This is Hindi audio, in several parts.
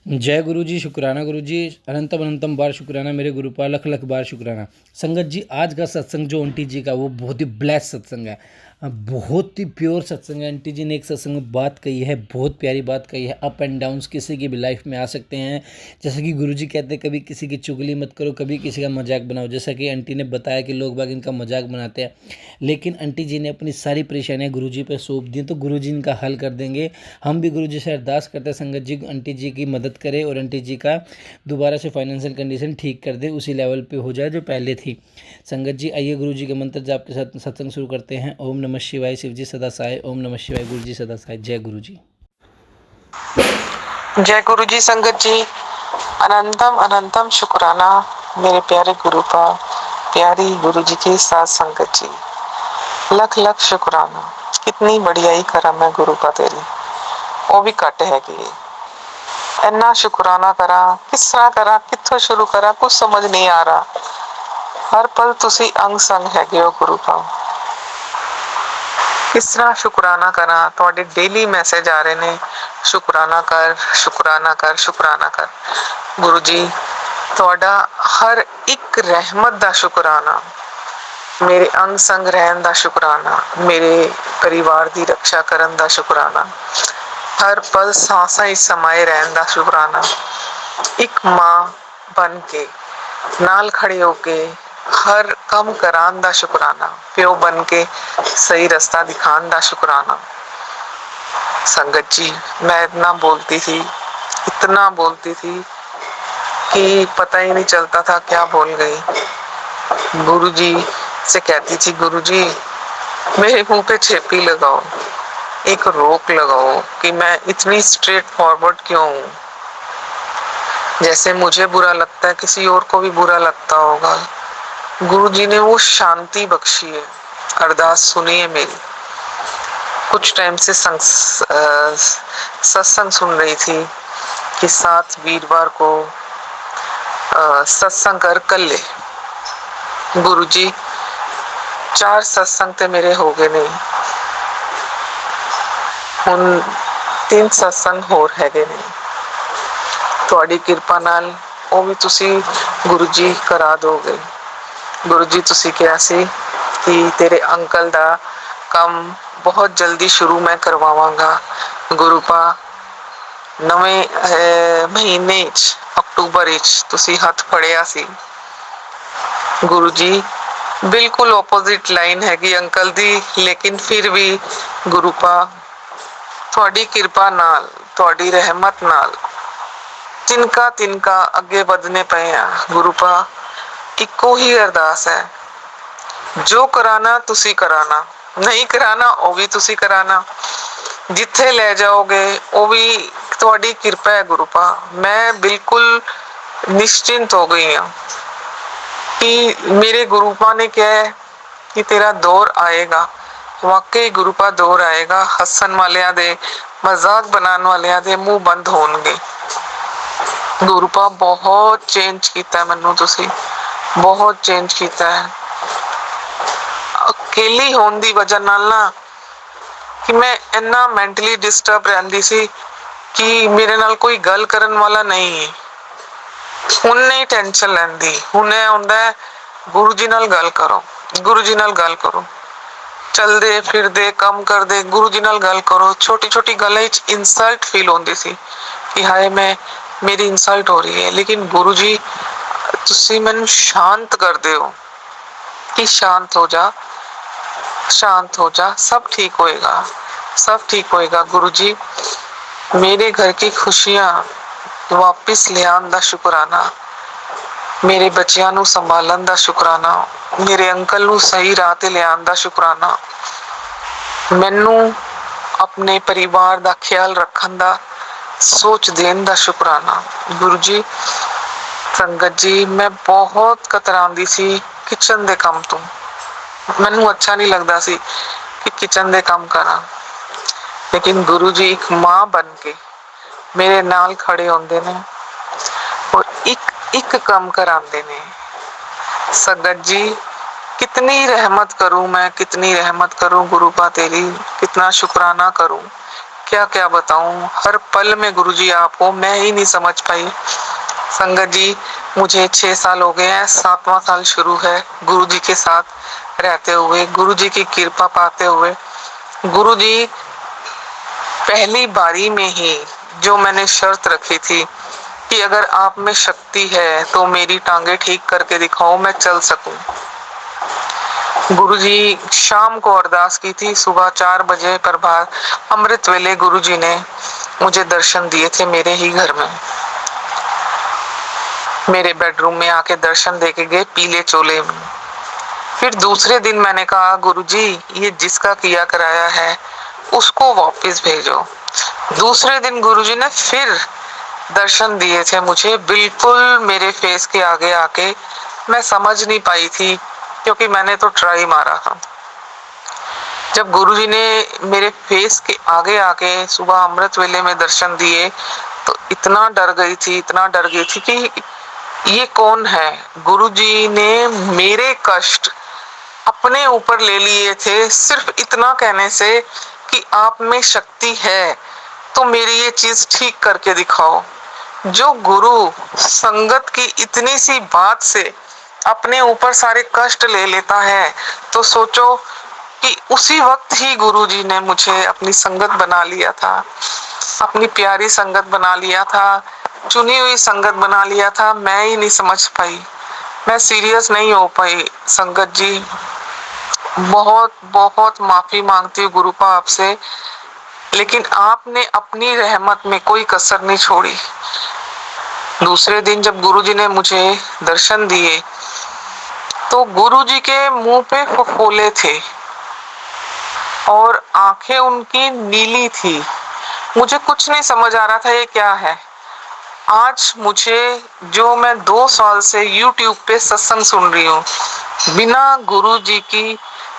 जय गुरु जी, शुक्राना गुरु जी, अनंतम अनंतम बार शुक्राना मेरे गुरु का, लख लख बार शुक्राना। संगत जी, आज का सत्संग जो आंटी जी का, वो बहुत ही ब्लेस सत्संग है, बहुत ही प्योर सत्संग है। आंटी जी ने एक सत्संग में बात कही है, बहुत प्यारी बात कही है। अप एंड डाउन्स किसी की भी लाइफ में आ सकते हैं। जैसे कि गुरु जी कहते हैं, कभी किसी की चुगली मत करो, कभी किसी का मजाक बनाओ। जैसा कि आंटी ने बताया कि लोग बाग इनका मजाक बनाते हैं, लेकिन आंटी जी ने अपनी सारी परेशानियां गुरु जी पर सौंप दी, तो गुरु जी इनका हल कर देंगे। हम भी गुरु जी से अरदास करते हैं, संगत जी आंटी जी की मदद करे और आंटी जी का दोबारा से फाइनेंशियल कंडीशन ठीक कर दे, उसी लेवल पे हो जाए जो पहले थी। संगत जी, आइए गुरु जी के मंत्र जाप के साथ सत्संग शुरू करते हैं। ओम नमः शिवाय, शिव जी सदा सहाय। ओम नमः शिवाय, गुरु जी सदा सहाय। जय गुरु जी। जय गुरु जी। संगत जी, अनंतम अनंतम शुक्राना मेरे प्यारे गुरु का, प्यारी गुरु जी की साथ संगत जी, लख लख शुक्राना। कितनी बढ़ियाई करम है गुरु का तेरी, वो भी घट हैगी। इन्ना शुक्राना करा, किस तरह करा, कित्थों शुरू करा, कुछ समझ नहीं आ रहा। हर पल तुसी अंग संग हैगे हो गुरु का। किस तरह शुक्राना करा, तुहाडे डेली मैसेज आ रहे ने, शुक्राना कर, शुक्राना कर, शुक्राना कर। गुरु जी, तुहाडा हर एक रहमत दा शुक्राना, मेरे अंग संग रहन दा शुक्राना, मेरे परिवार दी रक्षा करन दा शुक्राना, हर पल सांसां ही समाए रहन दा शुक्राना। एक मां बन के नाल खड़े होके हर काम करान दा शुक्राना, प्यो बन के सही रास्ता दिखान दा शुक्राना। संगत जी, मैं इतना बोलती थी कि पता ही नहीं चलता था क्या बोल गई। गुरु जी से कहती थी, गुरु जी मेरे मुंह पे छेपी लगाओ, एक रोक लगाओ कि मैं इतनी स्ट्रेट फॉरवर्ड क्यों हूं। जैसे मुझे बुरा लगता है, किसी और को भी बुरा लगता होगा। गुरु जी ने वो शांति बख्शी है। अरदास सुनी है मेरी। कुछ टाइम से सत्संग सुन रही थी कि 7 वीरवार को सत्संग कर कल। गुरु जी 4 सत्संग ते मेरे हो गए नहीं, हुण 3 सत्संग होर हैगे ने। तुहाडी किरपा नाल ਉਹ ਵੀ ਤੁਸੀਂ गुरु जी करा दोगे। गुरु जी तुसी कहा सी कि तेरे अंकल दा काम बहुत जल्दी शुरू मैं करवावांगा। गुरु पा नवे महीने अक्टूबर तुसी हथ फड़िया सी। गुरु जी बिल्कुल ओपोजिट लाइन हैगी अंकल दी, लेकिन फिर भी गुरु पा तुहाडी किरपा नाल, तुहाडी रहमत नाल तिनका तिनका अगे बढ़ने पे हैं। गुरु पा इको ही अरदास है, जो कराना तुसी कराना, नहीं कराना वो भी तुसी कराना, जिथे ले जाओगे वो भी तुहाडी किरपा है। गुरु पा मैं बिल्कुल निश्चिंत हो गई हूं कि मेरे गुरु पा ने कहा है कि तेरा दौर आएगा। वाकई गुरु पा दौर आएगा। हसन वालियां दे, मजाक बनाने वालियां दे मुंह बंद होणगे। गुरु पा बहुत चेंज किया मैनू, तुसी बहुत चेंज किया है। अकेली होने की वजह नाल ना कि मैं इन्ना मैंटली डिस्टर्ब रहंदी सी कि मेरे नाल कोई गल करन वाला नहीं है। उन्ने ही टेंशन लैंदी, उन्हें हुंदा है गुरु जी नाल गल करो, गुरु जी नाल गल करो, चलदे फिरदे काम करदे गुरु जी नाल गल करो। छोटी छोटी गल्लां विच इंसल्ट फील होंदी सी कि हाय मैं मेरी इंसल्ट हो रही है, लेकिन गुरु जी तुसी मैनू शांत करदे हो कि शांत हो जा, शांत हो जा, सब ठीक होएगा, सब ठीक होएगा। गुरु जी मेरे घर की खुशियां वापिस ले आन दा शुक्राना, मेरे बच्चियां नू संभालन दा शुक्राना, मेरे अंकल नू सही राह ते ले आन दा शुक्राना, मैनू अपने परिवार दा ख्याल रखन दा सोच देन दा शुक्राना। गुरु जी संगत जी मैं बहुत कतरांदी सी किचन दे काम तो, मैनू अच्छा नहीं लगता सी कि किचन दे काम करा, लेकिन गुरु जी एक मां बन के मेरे नाल खड़े होंदे ने और एक एक काम करांदे ने। संगत जी कितनी रहमत करूं मैं, कितनी रहमत करूं गुरु पा तेरी, कितना शुक्राना करूं क्या क्या बताऊं, हर पल में गुरुजी आप हो, मैं ही नहीं समझ पाई। संगत जी, मुझे 6 साल हो गए हैं, 7वां साल शुरू है गुरुजी के साथ रहते हुए, गुरुजी की कृपा पाते हुए। गुरुजी पहली बारी में ही जो मैंने शर्त रखी थी कि अगर आप में शक्ति है तो मेरी टांगे ठीक करके दिखाओ, मैं चल सकूं। गुरुजी शाम को अरदास की थी, सुबह 4 बजे प्रभात अमृत वेले गुरुजी ने मुझे दर्शन दिए थे मेरे ही घर में। मेरे बेडरूम में आके दर्शन देके गए पीले चोले में। फिर दूसरे दिन मैंने कहा गुरुजी ये जिसका किया कराया है उसको वापस भेजो। दूसरे दिन गुरुजी ने फिर दर्शन दिए थे मुझे, बिल्कुल मेरे फेस के आगे आके। मैं समझ नहीं पाई थी क्योंकि मैंने तो ट्राई मारा था। जब गुरुजी ने मेरे फेस के आगे आके सुबह अमृत वेले में दर्शन दिए तो इतना डर गई थी, इतना डर गई थी कि ये कौन है। गुरुजी ने मेरे कष्ट अपने ऊपर ले लिए थे सिर्फ इतना कहने से कि आप में शक्ति है तो मेरी ये चीज ठीक करके दिखाओ। जो गुरु संगत की इतनी सी बात से अपने ऊपर सारे कष्ट ले लेता है तो सोचो कि उसी वक्त ही गुरुजी ने मुझे अपनी संगत बना लिया था, अपनी प्यारी संगत बना लिया था, चुनी हुई संगत बना लिया था। मैं ही नहीं समझ पाई, मैं सीरियस नहीं हो पाई। संगत जी बहुत बहुत माफी मांगती हूँ गुरुपा आपसे, लेकिन आपने अपनी रहमत में कोई कसर नहीं छोड़ी। दूसरे दिन जब गुरुजी ने मुझे दर्शन दिए तो गुरुजी के मुंह पे फफोले थे और आंखें उनकी नीली थी। मुझे कुछ नहीं समझ आ रहा था ये क्या है। आज मुझे जो मैं 2 साल से YouTube पे सत्संग सुन रही हूँ, बिना गुरुजी की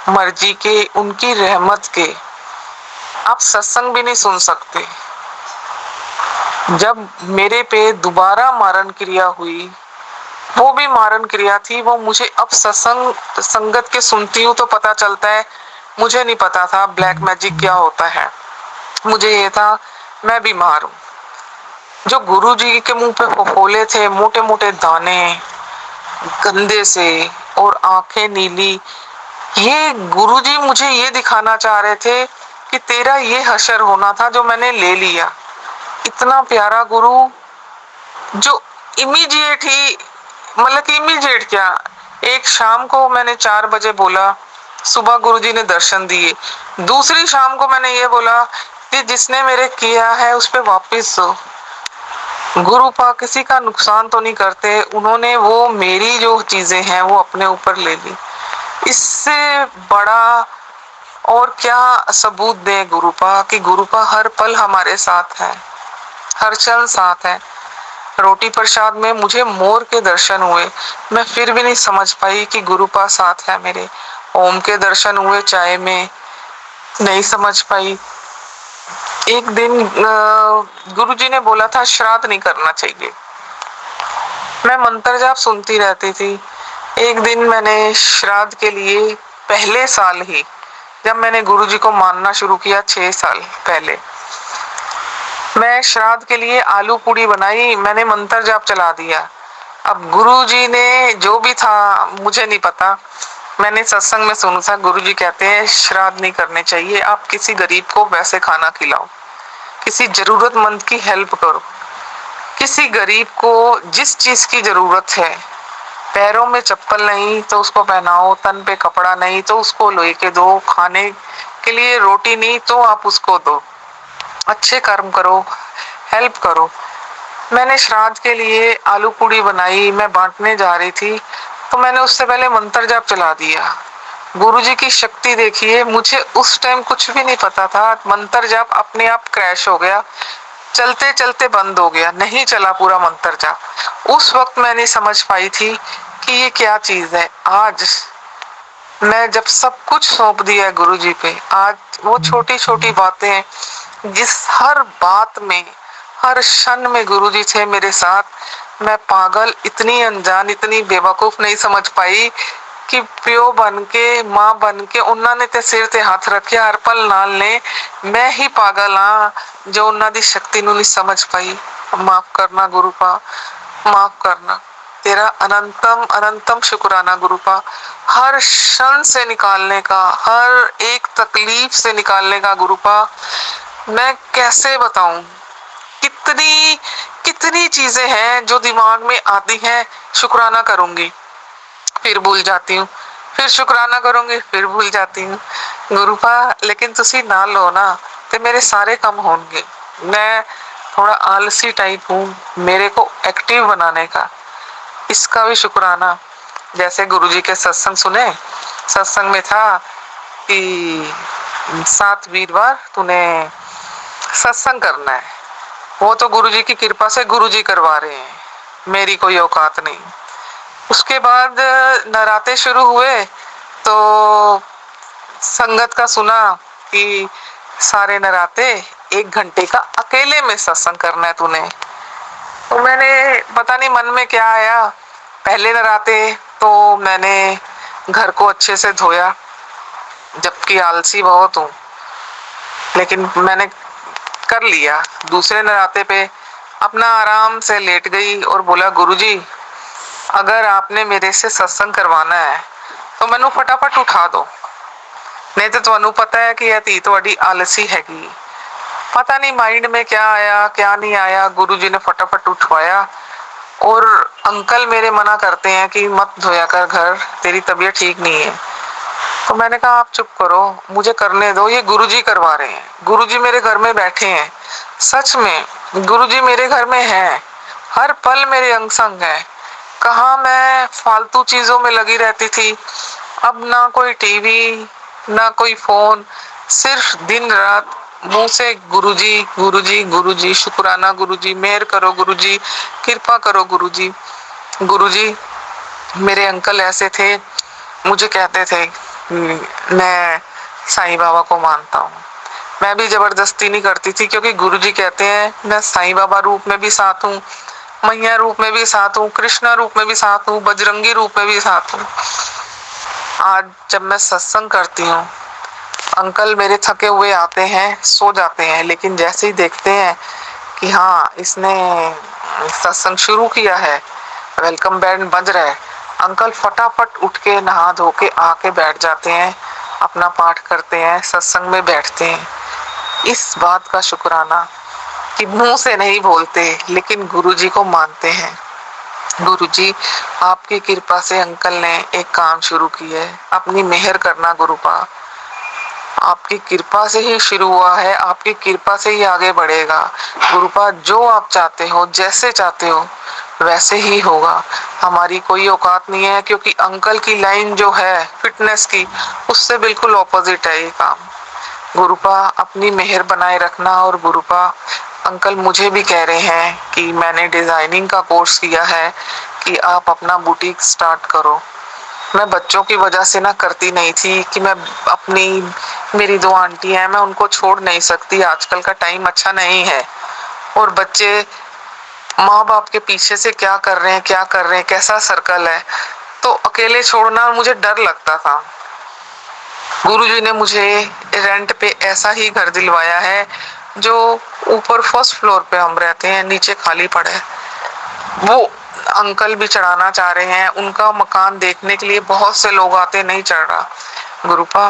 मर्जी के, उनकी रहमत के आप सत्संग भी नहीं सुन सकते। जब मेरे पे दोबारा मारण क्रिया हुई, वो भी मारण क्रिया थी, वो मुझे अब सत्संग संगत के सुनती हूँ तो पता चलता है। मुझे नहीं पता था ब्लैक मैजिक क्या होता है, मुझे ये था मैं बीमार हूँ। जो गुरुजी के मुंह पे फफोले थे, मोटे मोटे दाने गंदे से और आंखें नीली, ये गुरुजी मुझे ये दिखाना चाह रहे थे कि तेरा ये हशर होना था जो मैंने ले लिया। इतना प्यारा गुरु जो इमीडिएट ही, मतलब कि इमीडिएट क्या, एक शाम को मैंने 4 बजे बोला, सुबह गुरुजी ने दर्शन दिए। दूसरी शाम को मैंने ये बोला कि जिसने मेरे किया है उस पे वापिस दो। गुरुपा किसी का नुकसान तो नहीं करते, उन्होंने वो मेरी जो चीजें हैं वो अपने ऊपर ले ली। इससे बड़ा और क्या सबूत दें गुरुपा कि गुरुपा हर पल हमारे साथ है, हर क्षण साथ है। रोटी प्रसाद में मुझे मोर के दर्शन हुए, मैं फिर भी नहीं समझ पाई कि गुरुपा साथ है मेरे। ओम के दर्शन हुए चाय में, नहीं समझ पाई। एक दिन गुरुजी ने बोला था श्राद्ध नहीं करना चाहिए, मैं मंत्र जाप सुनती रहती थी। एक दिन मैंने श्राद्ध के लिए, पहले साल ही जब मैंने गुरुजी को मानना शुरू किया 6 साल पहले, मैं श्राद्ध के लिए आलू पूड़ी बनाई, मैंने मंत्र जाप चला दिया। अब गुरुजी ने जो भी था मुझे नहीं पता, मैंने सत्संग में सुना था गुरुजी कहते हैं श्राद्ध नहीं करने चाहिए, आप किसी गरीब को वैसे खाना खिलाओ, किसी जरूरतमंद की हेल्प करो। किसी गरीब को जिस चीज की जरूरत है, पैरों में चप्पल नहीं तो उसको पहनाओ, तन पे कपड़ा नहीं तो उसको लेके दो, खाने के लिए रोटी नहीं तो आप उसको दो। अच्छे कर्म करो, हेल्प करो। मैंने श्राद्ध के लिए आलू पूड़ी बनाई, मैं बांटने जा रही थी तो मैंने उससे पहले मंत्र जाप चला दिया। गुरुजी की शक्ति देखिए, मुझे उस टाइम कुछ भी नहीं पता था, मंत्र जाप अपने आप क्रैश हो गया, चलते चलते बंद हो गया, नहीं चला पूरा मंत्र जाप। उस वक्त मैं नहीं समझ पाई थी कि ये क्या चीज है। आज मैं जब सब कुछ सौंप दिया है गुरुजी पे, आज वो छोटी छोटी बातें, जिस हर बात में, हर क्षण में गुरुजी थे मेरे साथ। मैं पागल, इतनी अनजान, इतनी बेवकूफ नहीं समझ पाई कि प्यो बन के मां बन के उन्होंने ते सिर ते हथ रखे हर पल नाल ने मैं ही पागल हाँ जो उन्होंने शक्ति नू नहीं समझ पाई। माफ करना गुरुपा, माफ करना। तेरा अनंतम अनंतम शुक्राना गुरुपा, हर क्षण से निकालने का, हर एक तकलीफ से निकालने का गुरुपा। मैं कैसे बताऊं, कितनी कितनी चीजें हैं जो दिमाग में आती हैं। शुक्राना करूंगी फिर भूल जाती हूँ, फिर शुक्राना करूंगी फिर भूल जाती हूँ गुरुपा। लेकिन तुसी ना लो ना ते मेरे सारे काम होंगे। मैं थोड़ा आलसी टाइप हूँ, मेरे को एक्टिव बनाने का, इसका भी शुक्राना। जैसे गुरुजी के सत्संग सुने, सत्संग में था कि 7 वीरवार तूने सत्संग करना है। वो तो गुरुजी की कृपा से गुरुजी करवा रहे हैं, मेरी कोई औकात नहीं। उसके बाद नराते शुरू हुए तो संगत का सुना कि सारे नराते 1 घंटे का अकेले में सत्संग करना है तूने। तो मैंने पता नहीं मन में क्या आया, पहले नराते तो मैंने घर को अच्छे से धोया, जबकि आलसी बहुत हूँ, लेकिन मैंने कर लिया। दूसरे नराते पे अपना आराम से लेट गई और बोला गुरुजी अगर आपने मेरे से सत्संग करवाना है तो मैनू फटाफट उठा दो, नहीं तो तुहानू पता है कि यह धी थोड़ी आलसी हैगी। पता नहीं माइंड में क्या आया क्या नहीं आया, गुरुजी ने फटाफट उठवाया। और अंकल मेरे मना करते हैं कि मत धोया कर घर, तेरी तबीयत ठीक नहीं है। तो मैंने कहा आप चुप करो, मुझे करने दो, ये गुरुजी करवा रहे हैं। गुरुजी मेरे घर में बैठे हैं, सच में गुरुजी मेरे घर में हैं, हर पल मेरे अंग संग है। कहाँ मैं फालतू चीजों में लगी रहती थी, अब ना कोई टीवी ना कोई फोन, सिर्फ दिन रात मुंह से गुरुजी गुरुजी गुरुजी, शुक्राना गुरुजी, मेहर करो गुरुजी, कृपा करो गुरुजी। गुरुजी मेरे अंकल ऐसे थे, मुझे कहते थे मैं साईं बाबा को मानता हूँ। मैं भी जबरदस्ती नहीं करती थी, क्योंकि गुरुजी कहते हैं मैं साईं बाबा रूप में भी साथ हूँ, मैया रूप में भी साथ हूँ, कृष्णा रूप में भी साथ हूँ, बजरंगी रूप में भी साथ हूँ। आज जब मैं सत्संग करती हूँ, अंकल मेरे थके हुए आते हैं, सो जाते हैं, लेकिन जैसे ही देखते हैं कि हाँ इसने सत्संग शुरू किया है, वेलकम बैंड बज रहा है, अंकल फटाफट उठ के नहा धो के आके बैठ जाते हैं, अपना पाठ करते हैं, सत्संग में बैठते हैं। इस बात का शुक्राना कि मुंह से नहीं बोलते लेकिन गुरुजी को मानते हैं। गुरुजी आपकी कृपा से अंकल ने एक काम शुरू किया है, अपनी मेहर करना गुरुपा, आपकी कृपा से ही शुरू हुआ है, आपकी कृपा से ही आगे बढ़ेगा गुरुपा। जो आप चाहते हो, जैसे चाहते हो वैसे ही होगा, हमारी कोई औकात नहीं है, क्योंकि अंकल की लाइन जो है फिटनेस की, उससे बिल्कुल ऑपोजिट है ये काम। गुरुपा अपनी मेहर बनाए रखना। और गुरुपा अंकल मुझे भी कह रहे हैं कि मैंने डिजाइनिंग का कोर्स किया है कि आप अपना बुटीक स्टार्ट करो। मैं बच्चों की वजह से ना करती नहीं थी कि मैं अपनी, मेरी 2 आंटी हैं, मैं उनको छोड़ नहीं सकती, आजकल का टाइम अच्छा नहीं है, और बच्चे माँ बाप के पीछे से क्या कर रहे हैं क्या कर रहे हैं, कैसा सर्कल है, तो अकेले छोड़ना मुझे डर लगता था। गुरुजी ने मुझे रेंट पे ऐसा ही घर दिलवाया है, जो ऊपर फर्स्ट फ्लोर पे हम रहते हैं, नीचे खाली पड़ा है। वो अंकल भी चढ़ाना चाह रहे हैं, उनका मकान देखने के लिए बहुत से लोग आते, नहीं चढ़ रहा। गुरुपा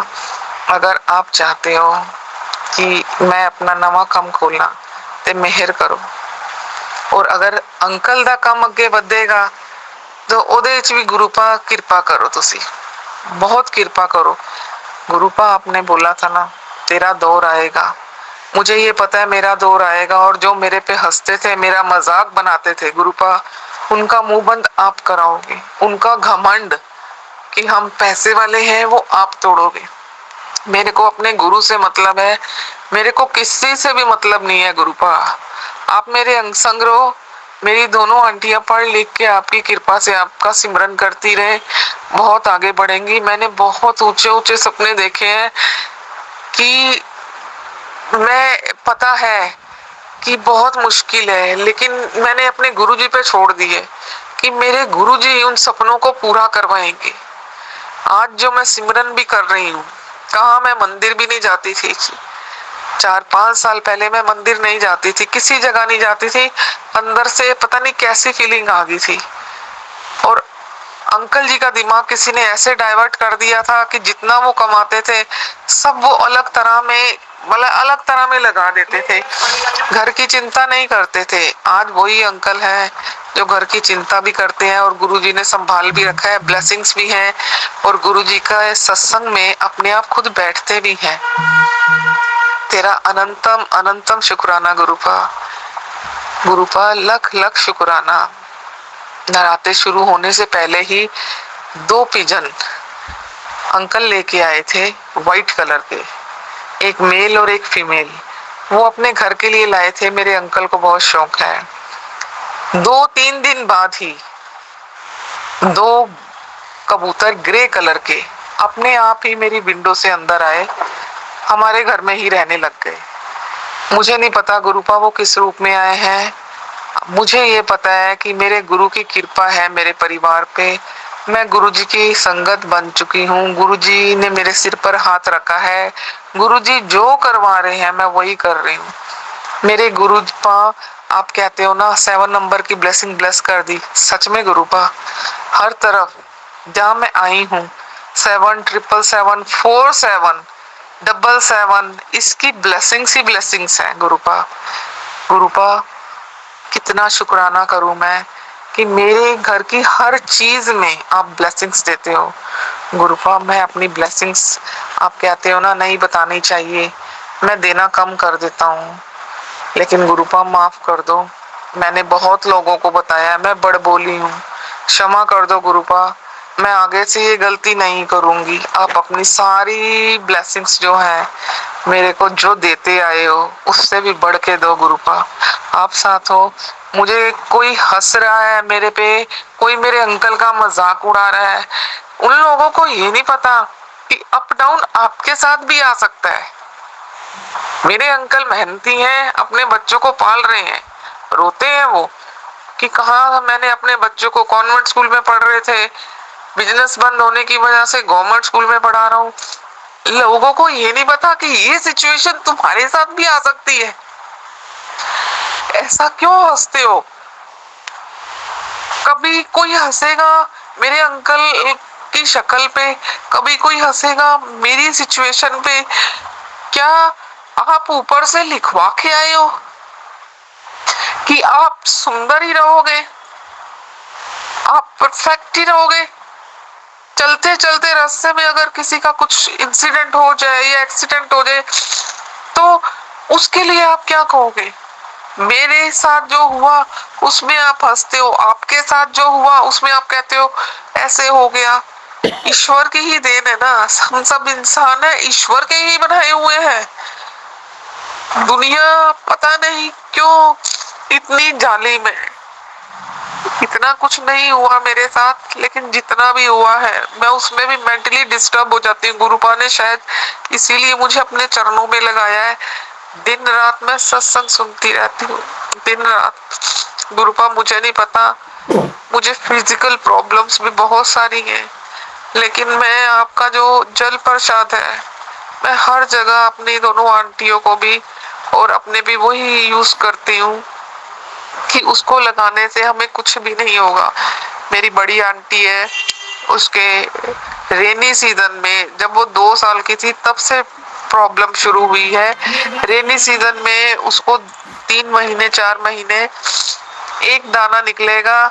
अगर आप चाहते हो कि मैं अपना नवा काम खोलना ते मेहर करो, और अगर अंकल दा काम अगे बढ़ेगा तो ओदे विच भी गुरुपा कृपा करो, तुसी बहुत कृपा करो। गुरुपा आपने बोला था ना तेरा दौर आएगा, मुझे ये पता है मेरा दौर आएगा, और जो मेरे पे हंसते थे, मेरा मजाक बनाते थे गुरुपा, उनका मुंह बंद आप कराओगे। उनका घमंड कि हम पैसे वाले हैं वो आप तोड़ोगे। मेरे को अपने गुरु से मतलब है, मेरे को किसी से भी मतलब नहीं है गुरुपा। आप मेरे अंग संग रहो, मेरी दोनों आंटियां पढ़ लिख के आपकी कृपा से आपका सिमरन करती रहे, बहुत आगे बढ़ेंगी। मैंने बहुत ऊंचे ऊंचे सपने देखे हैं कि मैं, पता है कि बहुत मुश्किल है, लेकिन मैंने अपने गुरुजी पे छोड़ दिए कि मेरे गुरुजी उन सपनों को पूरा करवाएंगे। आज जो मैं सिमरन भी कर रही हूँ, कहा मैं मंदिर भी नहीं जाती थी, 4-5 साल पहले मैं मंदिर नहीं जाती थी, किसी जगह नहीं जाती थी, अंदर से पता नहीं कैसी फीलिंग आ गई थी। और अंकल जी का दिमाग किसी ने ऐसे डाइवर्ट कर दिया था कि जितना वो कमाते थे सब वो अलग तरह में, मतलब अलग तरह में लगा देते थे, घर की चिंता नहीं करते थे। आज वही अंकल हैं जो घर की चिंता भी करते हैं और गुरुजी ने संभाल भी रखा है, ब्लेसिंग्स भी हैं, और गुरुजी का सत्संग में अपने आप खुद बैठते भी हैं। तेरा अनंतम अनंतम शुक्राना गुरुपा, गुरुपा लख लख शुक्राना। नराते शुरू होने से पहले ही 2 पिजन अंकल लेके आए थे, व्हाइट कलर के, एक मेल और एक फीमेल। वो अपने घर के लिए लाए थे, मेरे अंकल को बहुत शौक है। 2-3 दिन बाद ही 2 कबूतर ग्रे कलर के अपने आप ही मेरी विंडो से अंदर आए, हमारे घर में ही रहने लग गए। मुझे नहीं पता गुरुपा वो किस रूप में आए हैं, मुझे ये पता है कि मेरे गुरु की कृपा है मेरे परिवार पे। मैं गुरुजी की संगत बन चुकी हूँ, गुरुजी ने मेरे सिर पर हाथ रखा है, गुरुजी जो करवा रहे हैं मैं वही कर रही हूँ। मेरे गुरुपा, आप कहते हो ना 7 नंबर की ब्लेसिंग ब्लेस कर दी, सच में गुरुपा हर तरफ जहाँ मैं आई हूँ 7774747 इसकी ब्लेसिंग्स ही ब्लेसिंग्स है गुरुपा। गुरुपा कितना शुक्राना करूं मैं कि मेरे घर की हर चीज में आप ब्लेसिंग्स देते हो गुरुपा। मैं अपनी ब्लेसिंग्स, आप कहते हो ना नहीं बतानी चाहिए, मैं देना कम कर देता हूँ, लेकिन गुरुपा माफ कर दो, मैंने बहुत लोगों को बताया, मैं बड़ बोली हूँ, क्षमा कर दो गुरुपा, मैं आगे से ये गलती नहीं करूंगी। आप अपनी सारी ब्लेसिंग्स जो है मेरे को जो देते आए हो उससे भी बढ़ के दो गुरुपा। आप साथ हो, मुझे कोई हंस रहा है मेरे पे, कोई मेरे अंकल का मजाक उड़ा रहा है, उन लोगों को ये नहीं पता कि अप डाउन आपके साथ भी आ सकता है। मेरे अंकल मेहनती हैं, अपने बच्चों को पाल रहे हैं, रोते हैं वो कि कहा मैंने अपने बच्चों को कॉन्वेंट स्कूल में पढ़ रहे थे, बिजनेस बंद होने की वजह से गवर्नमेंट स्कूल में पढ़ा रहा हूँ। लोगों को ये नहीं पता कि ये सिचुएशन तुम्हारे साथ भी आ सकती है। ऐसा क्यों हंसते हो? कभी कोई हंसेगा मेरे अंकल की शक्ल पे, कभी कोई हंसेगा मेरी सिचुएशन पे। क्या आप ऊपर से लिखवा के आए हो कि आप सुंदर ही रहोगे, आप परफेक्ट ही रहोगे? चलते चलते रास्ते में अगर किसी का कुछ इंसिडेंट हो जाए या एक्सीडेंट हो जाए तो उसके लिए आप क्या कहोगे? मेरे साथ जो हुआ उसमें आप हंसते हो, आपके साथ जो हुआ उसमें आप कहते हो ऐसे हो गया। ईश्वर की ही देन है ना, हम सब इंसान है, ईश्वर के ही बनाए हुए हैं। दुनिया पता नहीं क्यों इतनी जालिम है। इतना कुछ नहीं हुआ मेरे साथ, लेकिन जितना भी हुआ है मैं उसमें भी मेंटली डिस्टर्ब हो जाती हूँ। गुरुपा ने शायद इसीलिए मुझे अपने चरणों में लगाया है। दिन रात मैं सत्संग सुनती रहती हूँ, दिन रात। गुरुपा मुझे नहीं पता, मुझे फिजिकल प्रॉब्लम्स भी बहुत सारी हैं, लेकिन मैं आपका जो जल प्रसाद है मैं हर जगह अपनी दोनों आंटियों को भी और अपने भी वही यूज करती हूँ कि उसको लगाने से हमें कुछ भी नहीं होगा। मेरी बड़ी आंटी है, उसके रेनी सीजन में जब वो 2 साल की थी तब से प्रॉब्लम शुरू हुई है। रेनी सीजन में उसको 3 महीने 4 महीने एक दाना निकलेगा,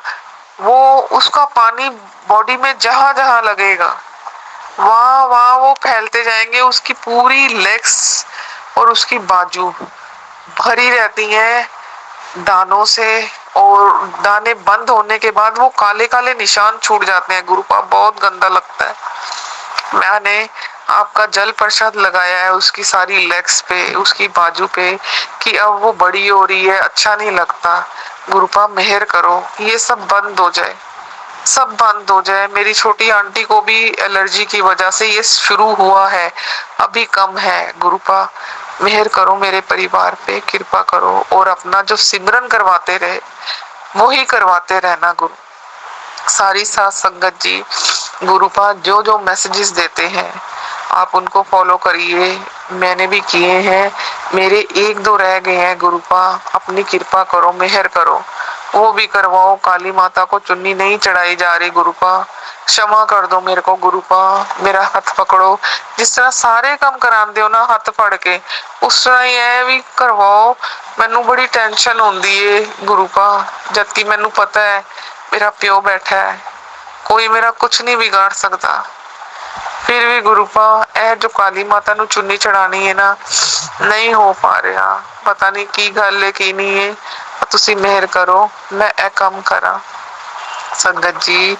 वो उसका पानी बॉडी में जहां जहां लगेगा वहां वहां वो फैलते जाएंगे। उसकी पूरी लेग्स और उसकी बाजू भरी रहती हैं दानों से, और दाने बंद होने के बाद वो काले काले निशान छूट जाते हैं। गुरुपा बहुत गंदा लगता है। मैंने आपका जल प्रसाद लगाया है उसकी सारी लेग्स पे, उसकी बाजू पे, कि अब वो बड़ी हो रही है, अच्छा नहीं लगता। गुरुपा मेहर करो ये सब बंद हो जाए, सब बंद हो जाए। मेरी छोटी आंटी को भी एलर्जी की वजह से ये शुरू हुआ है, अभी कम है। गुरुपा मेहर करो मेरे परिवार पे, कृपा करो, और अपना जो सिमरन करवाते रहे वो ही करवाते रहना गुरु। सारी साथ संगत जी गुरुपाद जो जो मैसेजेस देते हैं आप उनको फॉलो करिए। मैंने भी किए हैं, मेरे एक दो रह गए हैं। गुरुपा अपनी कृपा करो, मेहर करो, वो भी करवाओ। काली माता को चुन्नी नहीं चढ़ाई जा रही गुरुपा, क्षमा कर दो मेरे को गुरुपा। मेरा हाथ पकड़ो, जिस तरह सारे काम करांदे हो ना हाथ फड़ के, उस तरह ये भी करवाओ। मैनू बड़ी टेंशन होंदी है गुरुपा, जबकि मैनू पता है मेरा प्यो बैठा है, कोई मेरा कुछ नहीं बिगाड़ सकता। फिर भी गुरुपा ए जो काली माता नु चुन्नी चढ़ानी है ना, नहीं हो पा रहा। पता नहीं की गल है की नहीं है, तुसी मेहर करो मैं ए काम करा। संगत जी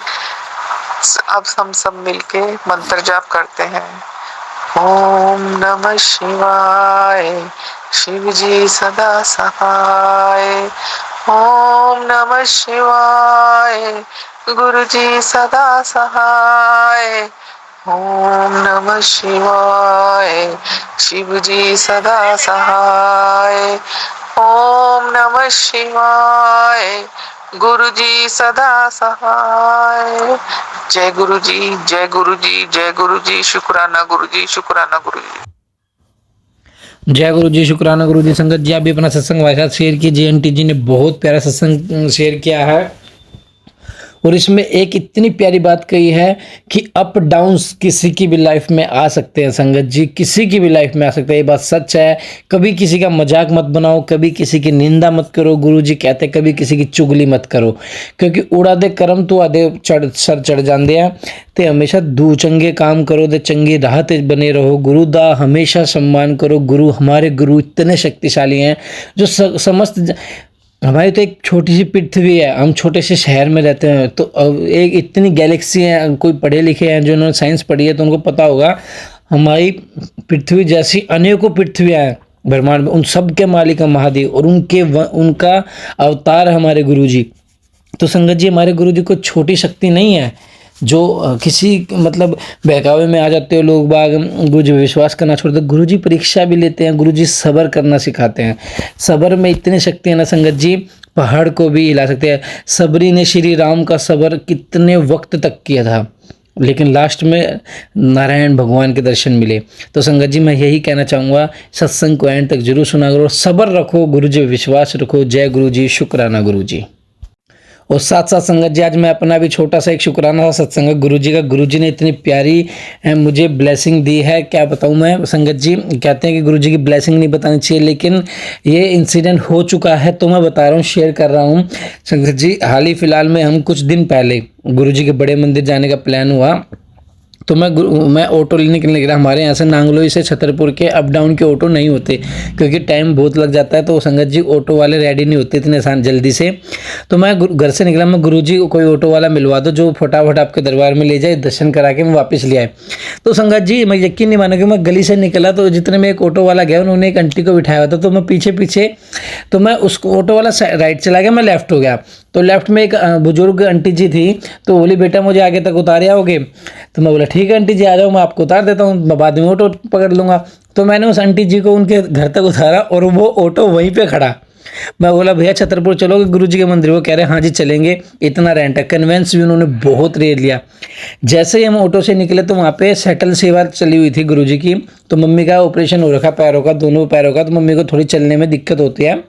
अब हम सब मिलके मंत्र जाप करते हैं। ओम नमः शिवाय, शिव जी सदा सहाय। ओम नमः शिवाय, गुरु जी सदा सहाय। ओम नमः शिवाय, शिव जी सदा सहाय। ओम नमः शिवाय, गुरु जी सदा सहाय। जय गुरु जी, जय गुरु जी, जय गुरु जी। शुक्राना गुरु जी, शुक्राना गुरु जी। जय गुरु जी, शुक्राना गुरु जी। संगत जी आप भी अपना सत्संग हमारे साथ शेयर कीजिए। आंटी जी ने बहुत प्यारा सत्संग शेयर किया है और इसमें एक इतनी प्यारी बात कही है कि अप डाउन्स किसी की भी लाइफ में आ सकते हैं। संगत जी किसी की भी लाइफ में आ सकते हैं, ये बात सच है। कभी किसी का मजाक मत बनाओ, कभी किसी की निंदा मत करो। गुरु जी कहते हैं कभी किसी की चुगली मत करो, क्योंकि उड़ा दे कर्म तो आधे सर चढ़ जाते हैं। ते हमेशा दू चंगे काम करो, ते चंगी राह ते बने रहो। गुरु दा हमेशा सम्मान करो। गुरु हमारे गुरु इतने शक्तिशाली हैं जो समस्त, हमारी तो एक छोटी सी पृथ्वी है, हम छोटे से शहर में रहते हैं, तो एक इतनी गैलेक्सी है। कोई पढ़े लिखे हैं जो उन्होंने साइंस पढ़ी है तो उनको पता होगा हमारी पृथ्वी जैसी अनेकों पृथ्वियाँ हैं ब्रह्मांड में। उन सब के मालिक है महादेव और उनका अवतार हमारे गुरु जी। तो संगत जी हमारे गुरु जी को छोटी शक्ति नहीं है जो किसी मतलब बहकावे में आ जाते हो लोग बाग। गुरु जी विश्वास करना छोड़ दो। गुरु जी परीक्षा भी लेते हैं, गुरु जी सब्र करना सिखाते हैं। सब्र में इतनी शक्ति है ना संगत जी, पहाड़ को भी हिला सकते हैं। सबरी ने श्री राम का सब्र कितने वक्त तक किया था, लेकिन लास्ट में नारायण भगवान के दर्शन मिले। तो संगत जी मैं यही कहना चाहूँगा, सत्संग को एंड तक जरूर सुना करो, सब्र रखो, गुरु जी विश्वास रखो। जय गुरु जी, शुक्राना गुरु जी। और साथ साथ संगत जी आज मैं अपना भी छोटा सा एक शुक्राना सत्संग गुरु जी का। गुरु जी ने इतनी प्यारी मुझे ब्लेसिंग दी है, क्या बताऊं मैं। संगत जी कहते हैं कि गुरु जी की ब्लेसिंग नहीं बतानी चाहिए, लेकिन ये इंसिडेंट हो चुका है तो मैं बता रहा हूँ, शेयर कर रहा हूँ। संगत जी हाल ही फिलहाल में हम कुछ दिन पहले गुरु जी के बड़े मंदिर जाने का प्लान हुआ, तो मैं ऑटो लेने के लिए गया। हमारे यहाँ से नांगलोई से छतरपुर के अप डाउन के ऑटो नहीं होते क्योंकि टाइम बहुत लग जाता है, तो संगत जी ऑटो वाले रेडी नहीं होते इतने आसान जल्दी से। तो मैं घर से निकला, मैं गुरु जी को कोई ऑटो वाला मिलवा दो जो फटाफट आपके दरबार में ले जाए, दर्शन करा के मैं वापस ले आए। तो संगत जी मैं यकीन नहीं मानोगे, मैं गली से निकला तो जितने में एक ऑटो वाला गया उन्होंने एक आंटी को बिठाया हुआ था, तो मैं पीछे तो मैं उसको ऑटो वाला राइट चला गया, मैं लेफ्ट हो गया। तो लेफ्ट में एक बुजुर्ग आंटी जी थी, तो बोली बेटा मुझे आगे तक उतारे आओगे। तो मैं बोला ठीक है आंटी जी आ जाओ, मैं आपको उतार देता हूँ, मैं बाद में ऑटो पकड़ लूँगा। तो मैंने उस आंटी जी को उनके घर तक उतारा और वो ऑटो वहीं पे खड़ा। मैं बोला भैया छतरपुर चलोगे गुरु जी के मंदिर? वो कह रहे हाँ जी चलेंगे, इतना रेंट है। कन्वेंस भी उन्होंने बहुत रेट लिया। जैसे ही हम ऑटो से निकले तो वहाँ पे सेटल सेवा चली हुई थी गुरु जी की। तो मम्मी का ऑपरेशन हो रखा पैरों का, दोनों पैरों का, तो मम्मी को थोड़ी चलने में दिक्कत होती है,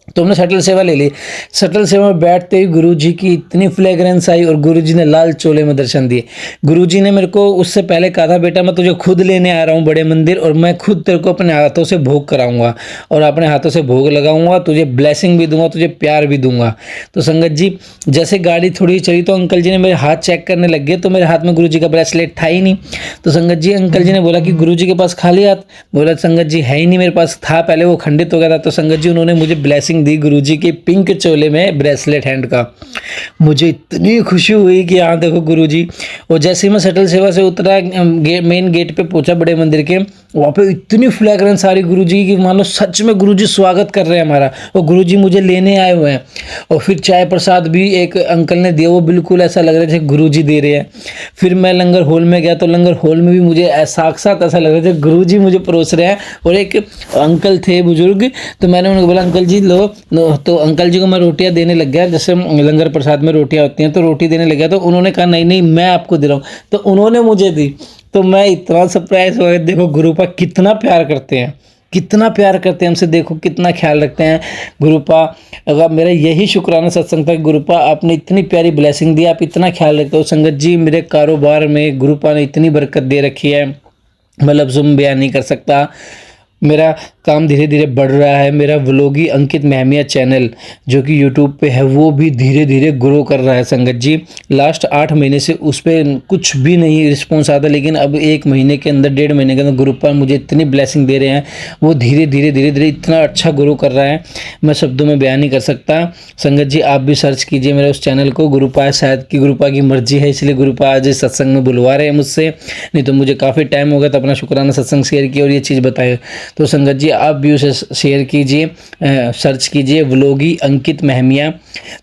तो हमने शटल सेवा ले ली। शटल सेवा में बैठते ही गुरुजी की इतनी फ्लेग्रेंस आई और गुरुजी ने लाल चोले में दर्शन दिए। गुरुजी ने मेरे को उससे पहले कहा था बेटा मैं तुझे खुद लेने आ रहा हूँ बड़े मंदिर, और मैं खुद तेरे को अपने हाथों से भोग कराऊंगा और अपने हाथों से भोग लगाऊंगा, तुझे ब्लेसिंग भी दूंगा, तुझे प्यार भी दूंगा। तो संगत जी जैसे गाड़ी थोड़ी चली तो अंकल जी ने मेरे हाथ चेक करने लग गए, तो मेरे हाथ में गुरु जी का ब्रेसलेट था ही नहीं। तो संगत जी अंकल जी ने बोला कि गुरु जी के पास खाली हाथ? बोला संगत जी है ही नहीं मेरे पास, था पहले वो खंडित हो गया था। तो संगत जी उन्होंने मुझे ब्लेसिंग दी गुरु जी के पिंक चोले में ब्रेसलेट हैंड का। मुझे इतनी खुशी हुई कि हाँ देखो गुरु जी। और जैसे ही मैं शटल सेवा से उतरा, मेन गेट पे पहुंचा बड़े मंदिर के, वहाँ पे इतनी फ्रेगरेंस आ रही गुरुजी की, मान लो सच में गुरुजी स्वागत कर रहे हैं हमारा, और गुरुजी मुझे लेने आए हुए हैं। और फिर चाय प्रसाद भी एक अंकल ने दिया, वो बिल्कुल ऐसा लग रहा है जैसे गुरुजी दे रहे हैं। फिर मैं लंगर हॉल में गया तो लंगर हॉल में भी मुझे साक्षात ऐसा लग रहा था गुरुजी मुझे परोस रहे हैं। और एक अंकल थे बुजुर्ग, तो मैंने उनको बोला अंकल जी लो, तो अंकल जी को मैं रोटियां देने लग गया, जैसे लंगर प्रसाद में रोटियां होती हैं तो रोटी देने लग गया, तो उन्होंने कहा नहीं नहीं मैं आपको दे रहा हूँ, तो उन्होंने मुझे दी। तो मैं इतना सरप्राइज हो गया, देखो गुरुपा कितना प्यार करते हैं, कितना प्यार करते हैं हमसे, देखो कितना ख्याल रखते हैं गुरुपा। अगर मेरा यही शुक्राना सत्संग था कि गुरुपा आपने इतनी प्यारी ब्लेसिंग दी, आप इतना ख्याल रखते हो। संगत जी मेरे कारोबार में गुरुपा ने इतनी बरकत दे रखी है, मैं लफ्ज़ों में बयान नहीं कर सकता। मेरा काम धीरे धीरे बढ़ रहा है। मेरा व्लॉगी अंकित महमिया चैनल जो कि यूट्यूब पे है वो भी धीरे धीरे ग्रो कर रहा है। संगत जी लास्ट 8 महीने से उस पर कुछ भी नहीं रिस्पॉन्स आता, लेकिन अब 1 महीने के अंदर 1.5 महीने के अंदर गुरुपा मुझे इतनी ब्लेसिंग दे रहे हैं, वो धीरे धीरे इतना अच्छा ग्रो कर रहा है, मैं शब्दों में बयान नहीं कर सकता। संगत जी आप भी सर्च कीजिए मेरे उस चैनल को, गुरुपा है, शायद कि गुरुपा की मर्जी है इसलिए गुरुपा आज इस सत्संग में बुलवा रहे हैं मुझसे, नहीं तो मुझे काफ़ी टाइम हो गया तो अपना शुक्राना सत्संग शेयर किया और ये चीज़ बताए। तो संगत जी आप भी उसे शेयर कीजिए, सर्च कीजिए व्लॉगी अंकित महमिया।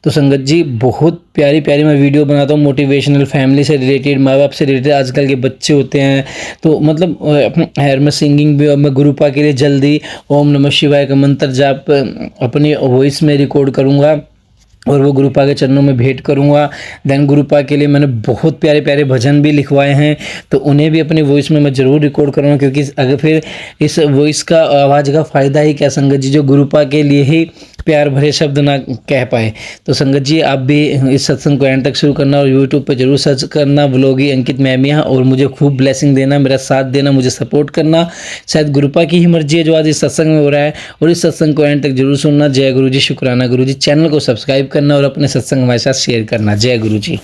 तो संगत जी बहुत प्यारी प्यारी मैं वीडियो बनाता हूँ, मोटिवेशनल, फैमिली से रिलेटेड, माँ बाप से रिलेटेड, आजकल के बच्चे होते हैं तो मतलब मैं सिंगिंग भी, मैं गुरुपा के लिए जल्दी ओम नमः शिवाय का मंत्र जाप अपनी वॉइस में रिकॉर्ड करूँगा और वो गुरुपा के चरणों में भेंट करूँगा। देन गुरुपा के लिए मैंने बहुत प्यारे प्यारे भजन भी लिखवाए हैं, तो उन्हें भी अपनी वॉइस में मैं ज़रूर रिकॉर्ड करूँगा, क्योंकि अगर फिर इस वॉइस का आवाज़ का फ़ायदा ही क्या संगत जी, जो गुरुपा के लिए ही प्यार भरे शब्द ना कह पाए। तो संगत जी आप भी इस सत्संग को एंड तक शुरू करना और यूट्यूब पे जरूर सर्च करना व्लॉगी अंकित महमिया, और मुझे खूब ब्लेसिंग देना, मेरा साथ देना, मुझे सपोर्ट करना। शायद गुरुपा की ही मर्जी है जो आज इस सत्संग में हो रहा है, और इस सत्संग को एंड तक जरूर सुनना। जय गुरु जी, शुक्राना गुरु जी। चैनल को सब्सक्राइब करना और अपने सत्संग हमारे साथ शेयर करना। जय गुरु जी।